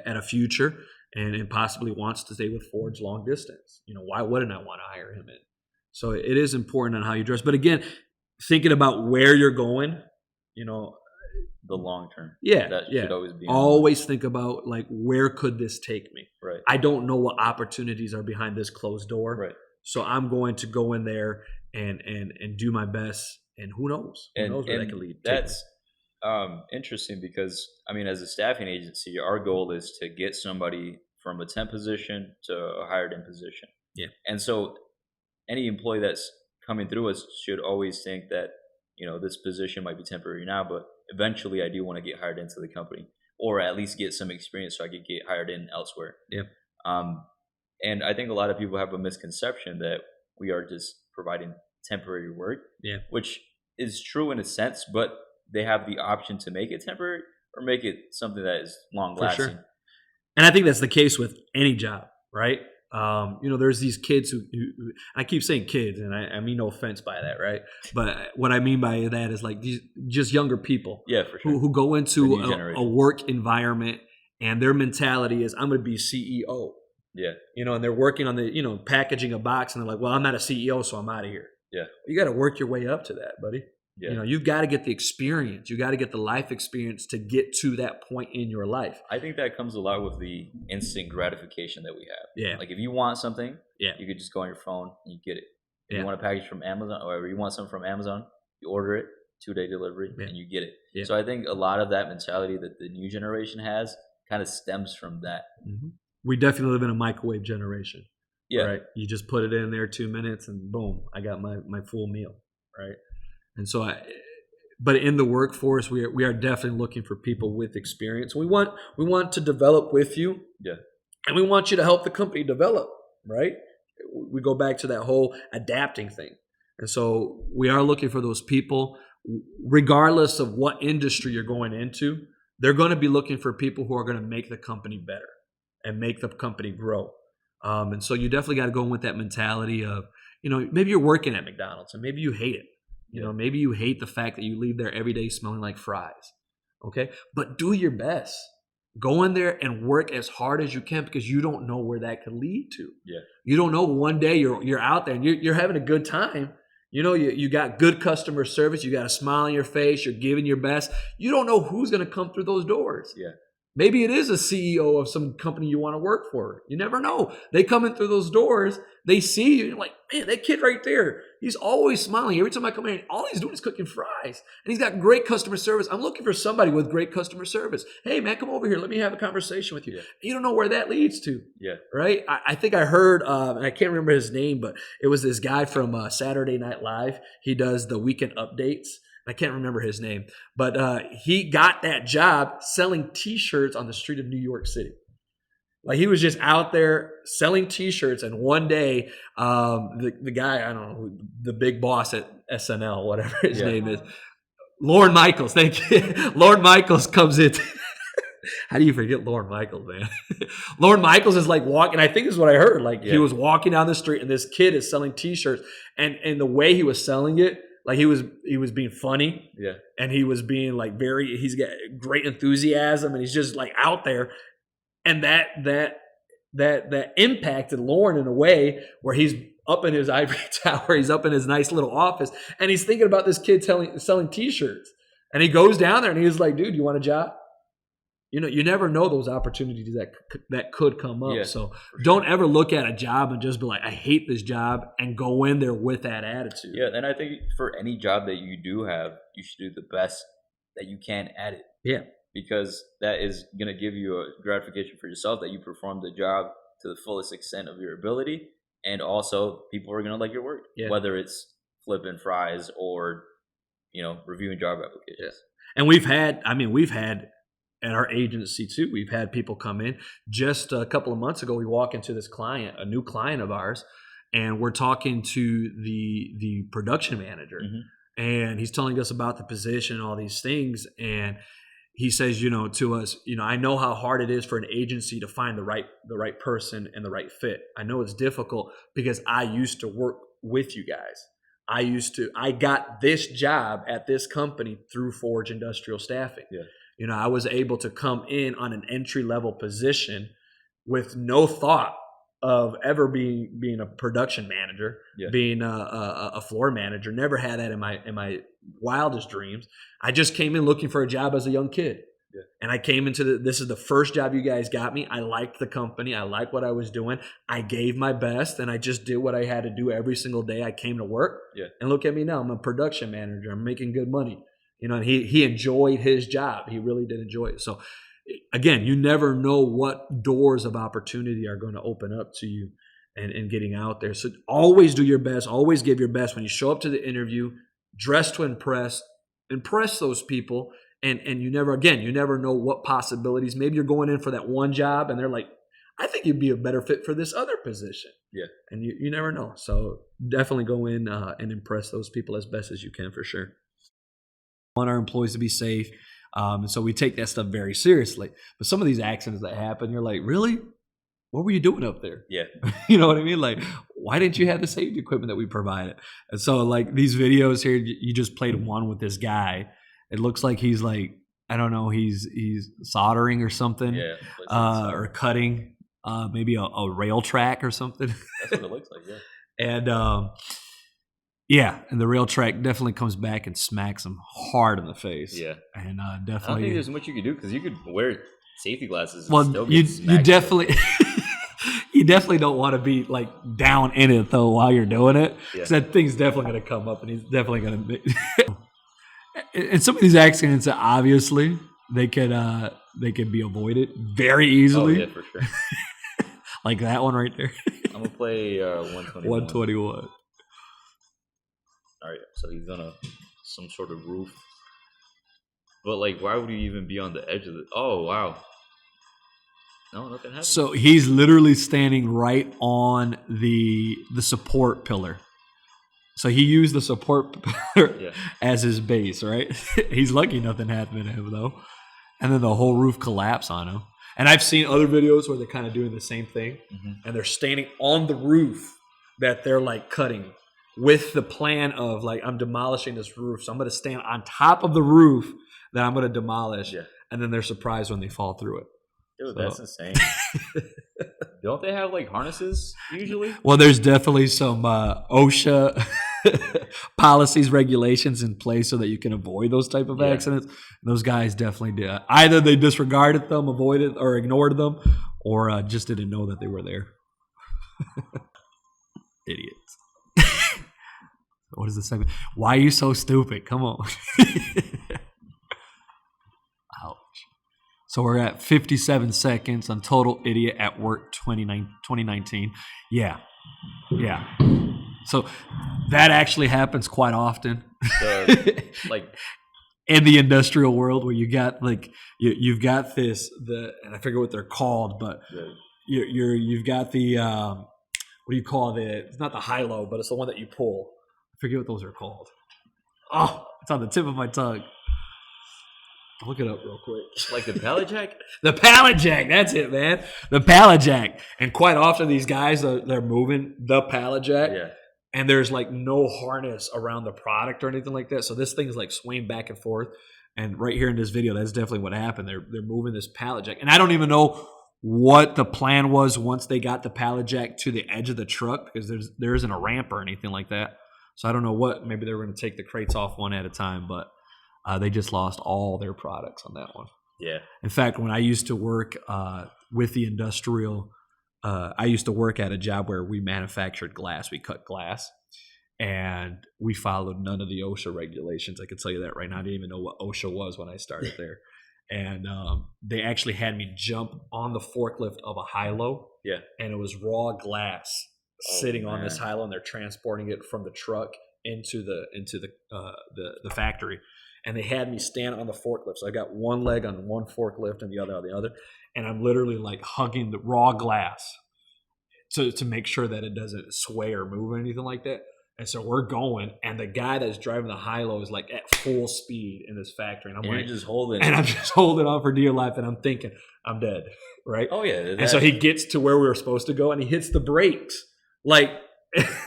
B: at a future and possibly wants to stay with Forge long distance. Why wouldn't I want to hire him in? So it is important on how you dress, but again, thinking about where you're going,
A: the long term.
B: That
A: should always be.
B: Always think about like, where could this take me?
A: Right.
B: I don't know what opportunities are behind this closed door.
A: Right.
B: So I'm going to go in there and do my best, and who knows? Who knows where that could lead.
A: That's interesting because as a staffing agency, our goal is to get somebody from a temp position to a hired in position.
B: Yeah.
A: And so any employee that's coming through us should always think that this position might be temporary now, but eventually I do want to get hired into the company, or at least get some experience so I could get hired in elsewhere.
B: Yeah.
A: And I think a lot of people have a misconception that we are just providing temporary work.
B: Yeah.
A: Which is true in a sense, but they have the option to make it temporary or make it something that is long lasting.
B: Sure. And I think that's the case with any job, right? There's these kids who I keep saying kids, and I mean no offense by that, right? But what I mean by that is like these just younger people,
A: yeah, for sure,
B: who go into a work environment and their mentality is, I'm going to be CEO.
A: Yeah,
B: and they're working on the packaging a box, and they're like, well, I'm not a CEO, so I'm out of here.
A: Yeah,
B: you got to work your way up to that, buddy.
A: Yeah.
B: You've got to get the experience. You got to get the life experience to get to that point in your life.
A: I think that comes a lot with the instant gratification that we have.
B: Yeah.
A: Like if you want something,
B: yeah,
A: you could just go on your phone and you get it. If
B: you
A: want a package from Amazon, or you want something from Amazon, you order it, 2-day delivery, and you get it. Yeah. So I think a lot of that mentality that the new generation has kind of stems from that.
B: Mm-hmm. We definitely live in a microwave generation.
A: Yeah.
B: Right. You just put it in there 2 minutes and boom, I got my full meal. Right. And so but in the workforce, we are definitely looking for people with experience. We want to develop with you.
A: Yeah.
B: And we want you to help the company develop, right? We go back to that whole adapting thing. And so we are looking for those people, regardless of what industry you're going into. They're going to be looking for people who are going to make the company better and make the company grow. And so you definitely got to go in with that mentality of, maybe you're working at McDonald's and maybe you hate it. Maybe you hate the fact that you leave there every day smelling like fries. Okay. But do your best. Go in there and work as hard as you can, because you don't know where that could lead to.
A: Yeah.
B: You don't know, one day you're out there and you're having a good time. You got good customer service. You got a smile on your face. You're giving your best. You don't know who's going to come through those doors.
A: Yeah.
B: Maybe it is a CEO of some company you want to work for. You never know. They come in through those doors. They see you. You're like, man, that kid right there, he's always smiling. Every time I come in, all he's doing is cooking fries. And he's got great customer service. I'm looking for somebody with great customer service. Hey, man, come over here. Let me have a conversation with you. Yeah. You don't know where that leads to.
A: Yeah.
B: Right? I think I heard, and I can't remember his name, but it was this guy from Saturday Night Live. He does the weekend updates. I can't remember his name, but he got that job selling T-shirts on the street of New York City. Like he was just out there selling T-shirts, and one day, the guy, I don't know, the big boss at SNL, whatever his name is, Lorne Michaels, thank you. Lorne Michaels comes in. How do you forget Lorne Michaels, man? Lorne Michaels is like walking. I think this is what I heard. Like he was walking down the street, and this kid is selling T-shirts, and the way he was selling it, like he was being funny, and he was being like he's got great enthusiasm, and he's just like out there, and that impacted Lorne in a way where he's up in his ivory tower, he's up in his nice little office, and he's thinking about this kid selling T-shirts, and he goes down there and he's like, dude, you want a job? You know, you never know those opportunities that could come up. So don't ever look at a job and just be like, I hate this job, and go in there with that attitude.
A: Yeah, and I think for any job that you do have, you should do the best that you can at it.
B: Yeah.
A: Because that is going to give you a gratification for yourself that you performed the job to the fullest extent of your ability. And also people are going to like your work, whether it's flipping fries or, reviewing job applications.
B: Yeah. And we've had at our agency too, we've had people come in. Just a couple of months ago, we walk into this client, a new client of ours, and we're talking to the production manager, and he's telling us about the position and all these things. And he says, to us, I know how hard it is for an agency to find the right person and the right fit. I know it's difficult because I used to work with you guys. I got this job at this company through Forge Industrial Staffing. Yeah. I was able to come in on an entry-level position with no thought of ever being a production manager, being a floor manager. Never had that in my wildest dreams. I just came in looking for a job as a young kid. Yeah. And I came into this is the first job you guys got me. I liked the company. I liked what I was doing. I gave my best, and I just did what I had to do every single day I came to work. Yeah. And look at me now. I'm a production manager. I'm making good money. And he enjoyed his job. He really did enjoy it. So, again, you never know what doors of opportunity are going to open up to you and getting out there. So always do your best. Always give your best. When you show up to the interview, dress to impress those people. And you never know what possibilities. Maybe you're going in for that one job and they're like, I think you'd be a better fit for this other position. Yeah. And you never know. So definitely go in and impress those people as best as you can, for sure. Want our employees to be safe. And so we take that stuff very seriously. But some of these accidents that happen, you're like, really? What were you doing up there? Yeah. You know what I mean? Like, why didn't you have the safety equipment that we provided? And so, like, these videos here, you just played one with this guy. It looks like he's like, I don't know, he's soldering or something. Yeah. Or cutting maybe a rail track or something.
A: That's what it looks like, yeah.
B: And and the rail track definitely comes back and smacks him hard in the face. Yeah, and definitely.
A: I don't think there's much you could do because you could wear safety glasses.
B: Well,
A: and still
B: you definitely you definitely don't want to be like down in it though while you're doing it, because that thing's definitely going to come up and he's definitely going to. And some of these accidents, obviously, they could be avoided very easily.
A: Oh yeah, for sure.
B: Like that one right there.
A: I'm gonna play 121.
B: 121.
A: All right, so he's on some sort of roof. But, like, why would he even be on the edge of the... Oh, wow. No, nothing happened.
B: So he's literally standing right on the support pillar. So he used the support pillar as his base, right? He's lucky nothing happened to him, though. And then the whole roof collapsed on him. And I've seen other videos where they're kind of doing the same thing. Mm-hmm. And they're standing on the roof that they're, like, cutting, with the plan of, like, I'm demolishing this roof. So I'm going to stand on top of the roof that I'm going to demolish. Yeah. And then they're surprised when they fall through it.
A: Dude, that's insane. Don't they have, like, harnesses usually?
B: Well, there's definitely some OSHA policies, regulations in place so that you can avoid those type of accidents. Those guys definitely did. Either they disregarded them, avoided, or ignored them, or just didn't know that they were there. Idiots. What is the segment? Why are you so stupid? Come on. Ouch. So we're at 57 seconds on Total Idiot at Work 2019. Yeah. So that actually happens quite often.
A: Like
B: in the industrial world, where you got like you've got and I forget what they're called, but you've got the what do you call it? It's not the high low, but it's the one that you pull. I forget what those are called. Oh, it's on the tip of my tongue. Look it up real quick.
A: Like the pallet jack?
B: The pallet jack. That's it, man. The pallet jack. And quite often these guys, they're moving the pallet jack.
A: Yeah.
B: And there's like no harness around the product or anything like that. So this thing's like swaying back and forth. And right here in this video, that's definitely what happened. They're moving this pallet jack. And I don't even know what the plan was once they got the pallet jack to the edge of the truck, because there isn't a ramp or anything like that. So I don't know what. Maybe they were going to take the crates off one at a time, but they just lost all their products on that one.
A: Yeah.
B: In fact, when I used to work with the industrial, I used to work at a job where we manufactured glass. We cut glass, and we followed none of the OSHA regulations. I can tell you that right now. I didn't even know what OSHA was when I started there. And they actually had me jump on the forklift of a high-low.
A: Yeah.
B: And it was raw glass sitting on this high-low, and they're transporting it from the truck into the factory. And they had me stand on the forklift. So I got one leg on one forklift and the other on the other. And I'm literally like hugging the raw glass to make sure that it doesn't sway or move or anything like that. And so we're going, and the guy that's driving the high-low is like at full speed in this factory. And I'm
A: just holding
B: and I'm just holding on for dear life. And I'm thinking, I'm dead, right?
A: Oh, yeah.
B: And so he gets to where we were supposed to go, and he hits the brakes. Like,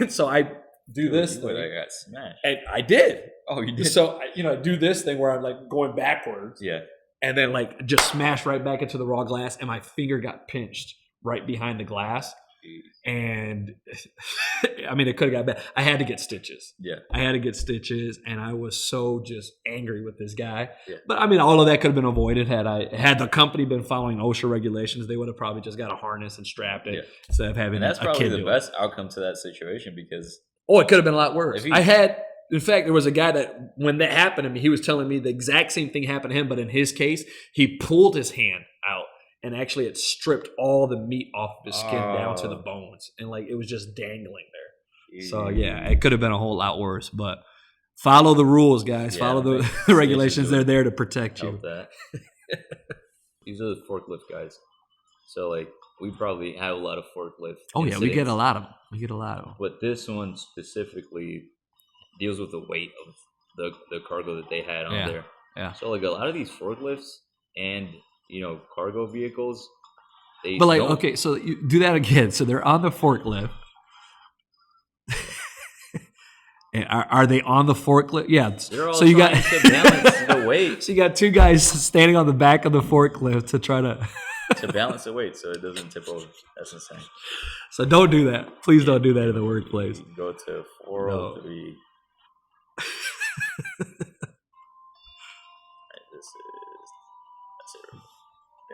B: so I do this thing.
A: I got smashed.
B: And I did.
A: Oh, you did?
B: So, I do this thing where I'm like going backwards.
A: Yeah.
B: And then like just smash right back into the raw glass, and my finger got pinched right behind the glass. And I mean, it could have got bad. I had to get stitches.
A: Yeah.
B: I had to get stitches, and I was so just angry with this guy.
A: Yeah.
B: But I mean, all of that could have been avoided had the company been following OSHA regulations. They would have probably just got a harness and strapped it instead of having.
A: And that's
B: a
A: probably
B: kid
A: the
B: do
A: best
B: it.
A: outcome to that situation, because
B: It could have been a lot worse. In fact, there was a guy that when that happened to me, he was telling me the exact same thing happened to him, but in his case, he pulled his hand out. And actually, it stripped all the meat off of his skin down to the bones. And, like, it was just dangling there. So, yeah, it could have been a whole lot worse. But follow the rules, guys.
A: Yeah,
B: follow the regulations. They're there to protect you.
A: Help that. These are the forklift guys. So, like, we probably have a lot of forklift
B: incidents. We get a lot of them.
A: But this one specifically deals with the weight of the cargo that they had on there.
B: Yeah.
A: So, like, a lot of these forklifts and cargo vehicles.
B: So you do that again. So they're on the forklift. And are they on the forklift? Yeah.
A: They're all so you got to balance the weight.
B: So you got two guys standing on the back of the forklift to try to
A: balance the weight so it doesn't tip over. That's insane.
B: So don't do that. Please don't do that in the workplace.
A: Go to 403.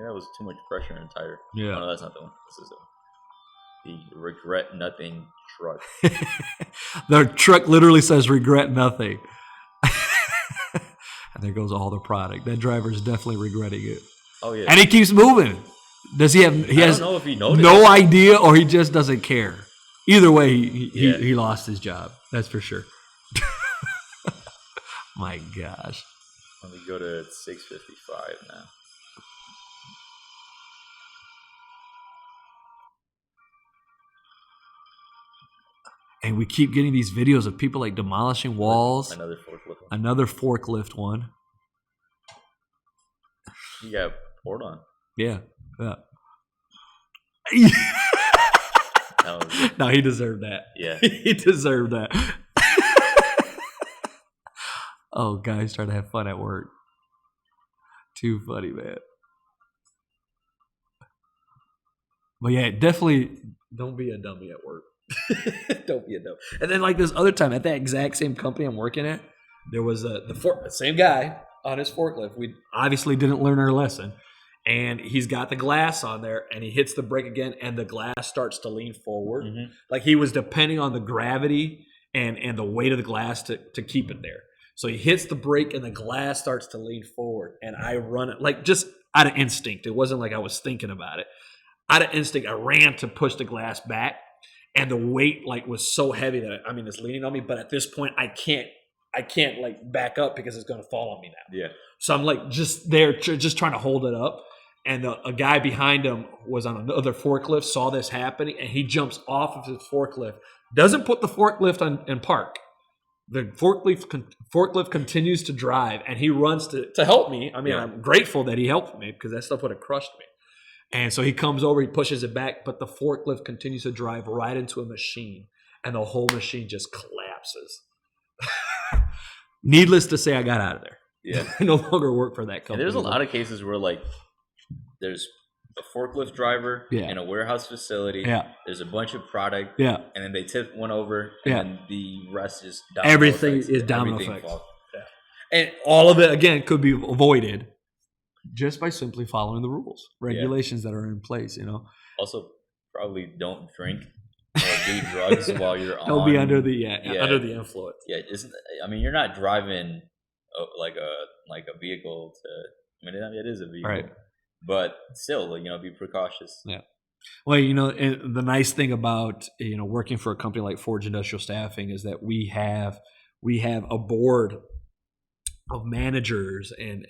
A: That was too much pressure in the tire.
B: Yeah.
A: Oh, no, that's not the one. This is the regret nothing truck.
B: The truck literally says regret nothing. And there goes all the product. That driver is definitely regretting it.
A: Oh, yeah.
B: And he keeps moving. Does he have I
A: don't know if he noticed.
B: No idea, or he just doesn't care. Either way, he lost his job. That's for sure. My gosh.
A: Let me go to 655 now.
B: And we keep getting these videos of people like demolishing walls.
A: Another forklift one.
B: You
A: got poured on.
B: Yeah. No, he deserved that.
A: Yeah.
B: He deserved that. Oh, guys trying to have fun at work. Too funny, man. But yeah, definitely don't be a dummy at work. Don't be a dummy. And then like this other time at that exact same company I'm working at, there was the same guy on his forklift. We obviously didn't learn our lesson. And he's got the glass on there, and he hits the brake again, and the glass starts to lean forward. Mm-hmm. Like he was depending on the gravity and the weight of the glass to keep it there. So he hits the brake, and the glass starts to lean forward. And I run it, like just out of instinct. It wasn't like I was thinking about it. Out of instinct, I ran to push the glass back, and the weight like was so heavy that it's leaning on me. But at this point, I can't like back up because it's going to fall on me now.
A: Yeah.
B: So I'm like just there, just trying to hold it up. and a guy behind him was on another forklift, saw this happening, and he jumps off of his forklift, doesn't put the forklift on in park. The forklift continues to drive, and he runs to help me. I mean, I'm grateful that he helped me because that stuff would have crushed me. And so he comes over, he pushes it back, but the forklift continues to drive right into a machine, and the whole machine just collapses. Needless to say, I got out of there.
A: Yeah.
B: I no longer work for that company.
A: And there's a lot of cases where, like, there's a forklift driver in a warehouse facility. Yeah. There's a bunch of product. Yeah. And then they tip one over, and then the rest is domino
B: Everything
A: effects.
B: is domino effects. Yeah. And all of it, again, could be avoided just by simply following the rules, regulations that are in place, you know.
A: Also, probably don't drink or do drugs while you're on.
B: Don't be under the under the influence.
A: Yeah, I mean, you're not driving like a vehicle to. I mean, it is a vehicle, right? But still, you know, be precautious.
B: Yeah. Well, you know, and the nice thing about, you know, working for a company like Forge Industrial Staffing is that we have a board of managers and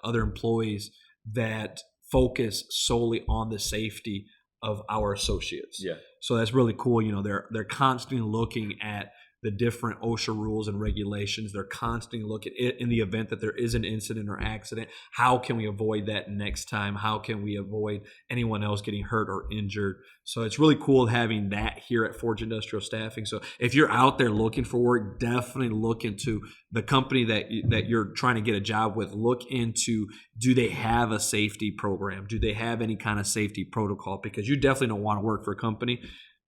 B: other employees that focus solely on the safety of our associates. Yeah. So that's really cool. You know, they're constantly looking at the different OSHA rules and regulations. They're constantly looking at it in the event that there is an incident or accident. How can we avoid that next time? How can we avoid anyone else getting hurt or injured? So it's really cool having that here at Forge Industrial Staffing. So if you're out there looking for work, definitely look into the company that you're trying to get a job with. Look into, do they have a safety program? Do they have any kind of safety protocol? Because you definitely don't want to work for a company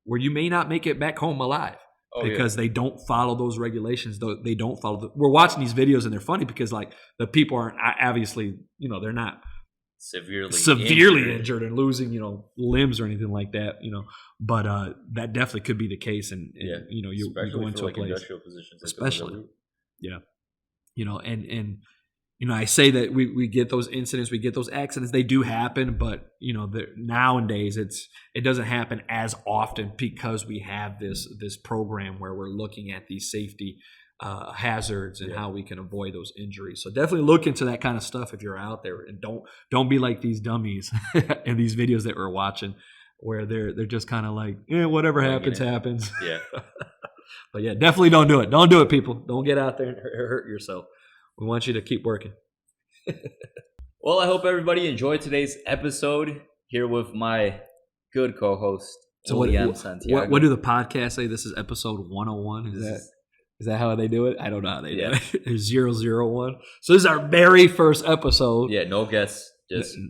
B: where you may not make it back home alive. Because they don't follow those regulations. They don't follow. We're watching these videos and they're funny because, like, the people aren't obviously, you know, they're not severely injured and losing, you know, limbs or anything like that, you know. But that definitely could be the case, and you know, you go into a place,
A: industrial positions,
B: especially, you know, and you know, I say that we get those incidents, we get those accidents. They do happen, but you know, nowadays it doesn't happen as often because we have this program where we're looking at these safety hazards and how we can avoid those injuries. So definitely look into that kind of stuff if you're out there, and don't be like these dummies in these videos that we're watching, where they're just kind of like, whatever happens, happens. Yeah. But yeah, definitely don't do it. Don't do it, people. Don't get out there and hurt yourself. We want you to keep working.
A: Well, I hope everybody enjoyed today's episode here with my good co-host, Santiago.
B: What do the podcasts say? This is episode 101. Is that how they do it? I don't know how they do it. There's 001. So this is our very first episode.
A: Yeah, no guests.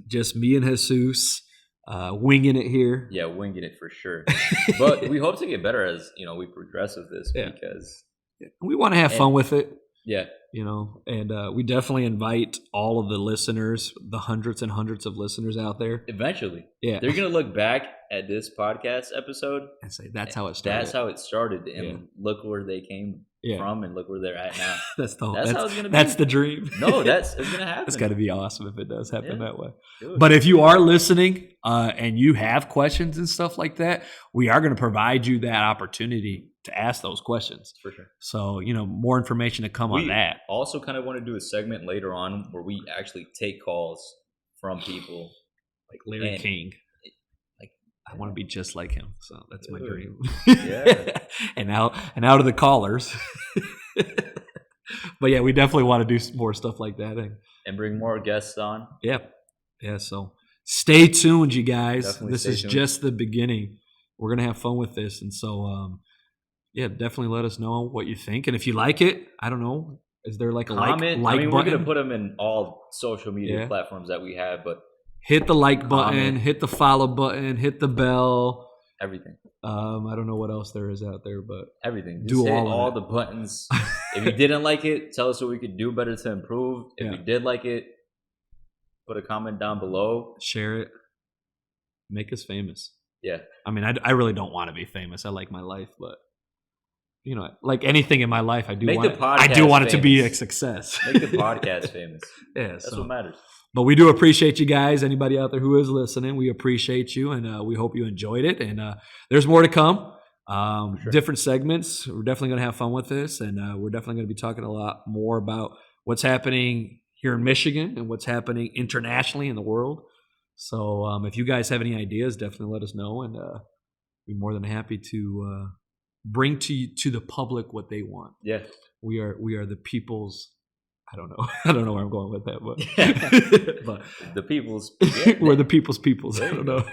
B: Just me and Jesus winging it here.
A: Yeah, winging it for sure. But we hope to get better as, you know, we progress with this because
B: we want to have fun with it.
A: Yeah.
B: You know, and we definitely invite all of the listeners, the hundreds and hundreds of listeners out there.
A: Eventually. Yeah. They're going to look back at this podcast episode
B: and say, that's how it started.
A: That's how it started. And look where they came from and look where they're at now.
B: That's how it's going to be. That's the dream.
A: No, it's going to happen.
B: It's got to be awesome if it does happen that way. Good. But if you are listening and you have questions and stuff like that, we are going to provide you that opportunity to ask those questions.
A: For sure.
B: So, you know, more information to come on that.
A: Also kind of want to do a segment later on where we actually take calls from people.
B: Like Larry King. Like, I want to be just like him. So that's my dream.
A: Yeah.
B: and out of the callers. But yeah, we definitely want to do more stuff like that.
A: And bring more guests on.
B: Yeah. Yeah. So stay tuned, you guys. Definitely this is tuned. Just the beginning. We're going to have fun with this. And so, yeah, definitely let us know what you think. And if you like it, I don't know, is there like a
A: comment?
B: like button?
A: We're going to put them in all social media platforms that we have, but
B: hit the like button, hit the follow button, hit the bell.
A: Everything.
B: I don't know what else there is out there, but
A: everything. Just do hit all the buttons. If you didn't like it, tell us what we could do better to improve. If you did like it, put a comment down below.
B: Share it. Make us famous.
A: Yeah.
B: I mean, I really don't want to be famous. I like my life, but you know, like anything in my life, I do want it to be a success.
A: Make the podcast famous.
B: Yeah,
A: that's what matters.
B: But we do appreciate you guys. Anybody out there who is listening, we appreciate you, and we hope you enjoyed it. And there's more to come. Sure. Different segments. We're definitely going to have fun with this, and we're definitely going to be talking a lot more about what's happening here in Michigan and what's happening internationally in the world. So if you guys have any ideas, definitely let us know, and be more than happy to bring to the public what they want.
A: Yeah.
B: We are the people's. I don't know. I don't know where I'm going with that, but
A: The people's.
B: we're the people's. I don't know.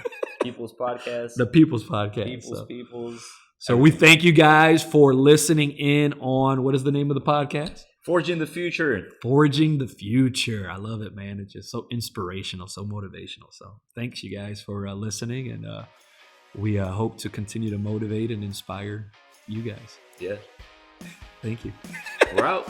A: People's podcast.
B: The people's podcast.
A: People's.
B: So we thank you guys for listening in on, what is the name of the podcast?
A: Forging the Future.
B: Forging the Future. I love it, man. It's just so inspirational, so motivational. So thanks you guys for listening, and we hope to continue to motivate and inspire you guys.
A: Yeah.
B: Thank you.
A: We're out.